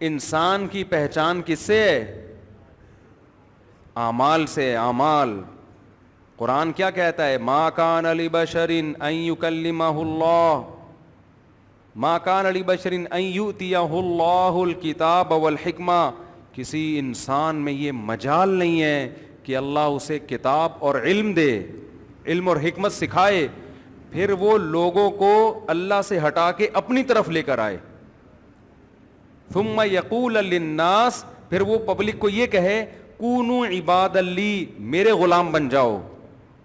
انسان کی پہچان کس سے ہے؟ اعمال سے. اعمال. قرآن کیا کہتا ہے؟ ما کان لبشر ان یکلمہ اللہ، ما کان لبشر ان یؤتیہ اللہ الکتاب والحکمہ. کسی انسان میں یہ مجال نہیں ہے کہ اللہ اسے کتاب اور علم دے، علم اور حکمت سکھائے، پھر وہ لوگوں کو اللہ سے ہٹا کے اپنی طرف لے کر آئے. ثم یقول للناس، پھر وہ پبلک کو یہ کہے کونوا عباد لی، میرے غلام بن جاؤ.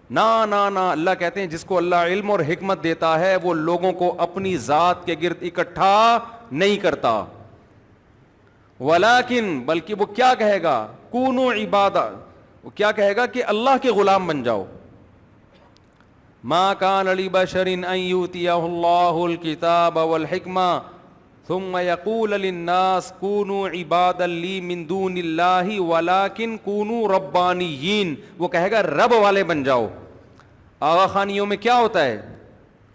نا نا نا، اللہ کہتے ہیں جس کو اللہ علم اور حکمت دیتا ہے وہ لوگوں کو اپنی ذات کے گرد اکٹھا نہیں کرتا. ولیکن، بلکہ وہ کیا کہے گا؟ کونوا عبادہ، وہ کیا کہے گا کہ اللہ کے غلام بن جاؤ. ما کان لبشر ان یؤتیہ اللہ الکتاب والحکمہ ثم یقول للناس کونوا عبادا لی من دون اللہ ولکن کونوا ربانیین. وہ کہے گا رب والے بن جاؤ. آغا خانیوں میں کیا ہوتا ہے؟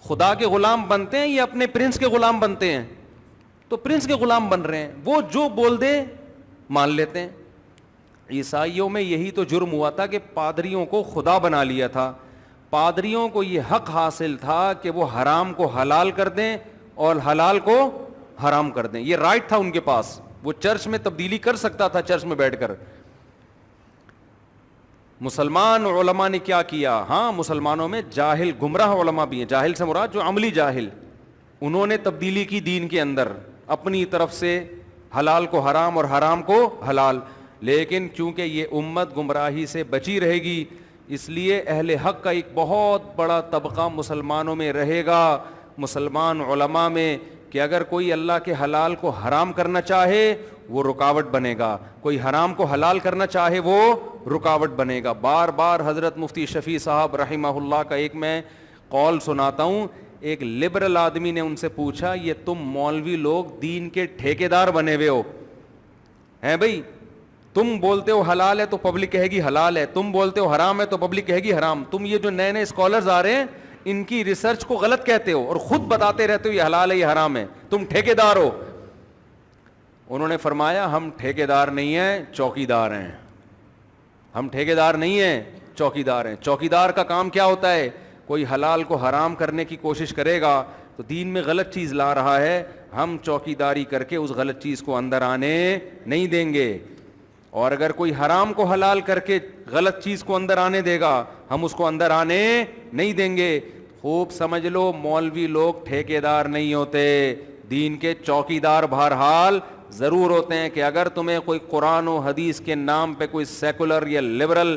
خدا کے غلام بنتے ہیں یا اپنے پرنس کے غلام بنتے ہیں؟ تو پرنس کے غلام بن رہے ہیں، وہ جو بول دے مان لیتے ہیں. عیسائیوں میں یہی تو جرم ہوا تھا کہ پادریوں کو خدا بنا لیا تھا. پادریوں کو یہ حق حاصل تھا کہ وہ حرام کو حلال کر دیں اور حلال کو حرام کر دیں. یہ رائٹ تھا ان کے پاس. وہ چرچ میں تبدیلی کر سکتا تھا چرچ میں بیٹھ کر. مسلمان علماء نے کیا کیا؟ ہاں، مسلمانوں میں جاہل گمراہ علماء بھی ہیں. جاہل سے مراد جو عملی جاہل، انہوں نے تبدیلی کی دین کے اندر اپنی طرف سے، حلال کو حرام اور حرام کو حلال. لیکن چونکہ یہ امت گمراہی سے بچی رہے گی، اس لیے اہل حق کا ایک بہت بڑا طبقہ مسلمانوں میں رہے گا، مسلمان علماء میں، کہ اگر کوئی اللہ کے حلال کو حرام کرنا چاہے وہ رکاوٹ بنے گا، کوئی حرام کو حلال کرنا چاہے وہ رکاوٹ بنے گا. بار بار حضرت مفتی شفیع صاحب رحمہ اللہ کا ایک میں قول سناتا ہوں. ایک لبرل آدمی نے ان سے پوچھا، یہ تم مولوی لوگ دین کے ٹھیکیدار بنے ہوئے ہو ہیں بھائی؟ تم بولتے ہو حلال ہے تو پبلک کہے گی حلال ہے، تم بولتے ہو حرام ہے تو پبلک کہے گی حرام. تم یہ جو نئے نئے اسکالرز آ رہے ہیں ان کی ریسرچ کو غلط کہتے ہو اور خود بتاتے رہتے ہو یہ حلال ہے یہ حرام ہے، تم ٹھیکیدار ہو. انہوں نے فرمایا ہم ٹھیکیدار نہیں ہیں، چوکیدار ہیں. ہم ٹھیکیدار نہیں ہیں، چوکیدار ہیں. چوکیدار کا کام کیا ہوتا ہے؟ کوئی حلال کو حرام کرنے کی کوشش کرے گا تو دین میں غلط چیز لا رہا ہے، ہم چوکیداری کر کے اس غلط چیز کو اندر آنے نہیں دیں گے. اور اگر کوئی حرام کو حلال کر کے غلط چیز کو اندر آنے دے گا ہم اس کو اندر آنے نہیں دیں گے. خوب سمجھ لو، مولوی لوگ ٹھیکیدار نہیں ہوتے، دین کے چوکیدار بہرحال ضرور ہوتے ہیں. کہ اگر تمہیں کوئی قرآن و حدیث کے نام پہ کوئی سیکولر یا لبرل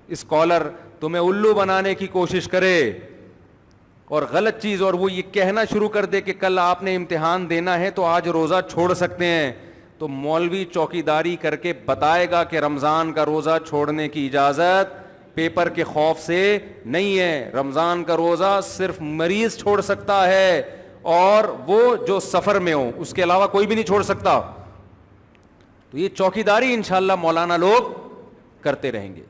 اسکالر تمہیں الو بنانے کی کوشش کرے اور غلط چیز، اور وہ یہ کہنا شروع کر دے کہ کل آپ نے امتحان دینا ہے تو آج روزہ چھوڑ سکتے ہیں، تو مولوی چوکیداری کر کے بتائے گا کہ رمضان کا روزہ چھوڑنے کی اجازت پیپر کے خوف سے نہیں ہے. رمضان کا روزہ صرف مریض چھوڑ سکتا ہے اور وہ جو سفر میں ہو، اس کے علاوہ کوئی بھی نہیں چھوڑ سکتا. تو یہ چوکیداری انشاءاللہ مولانا لوگ کرتے رہیں گے.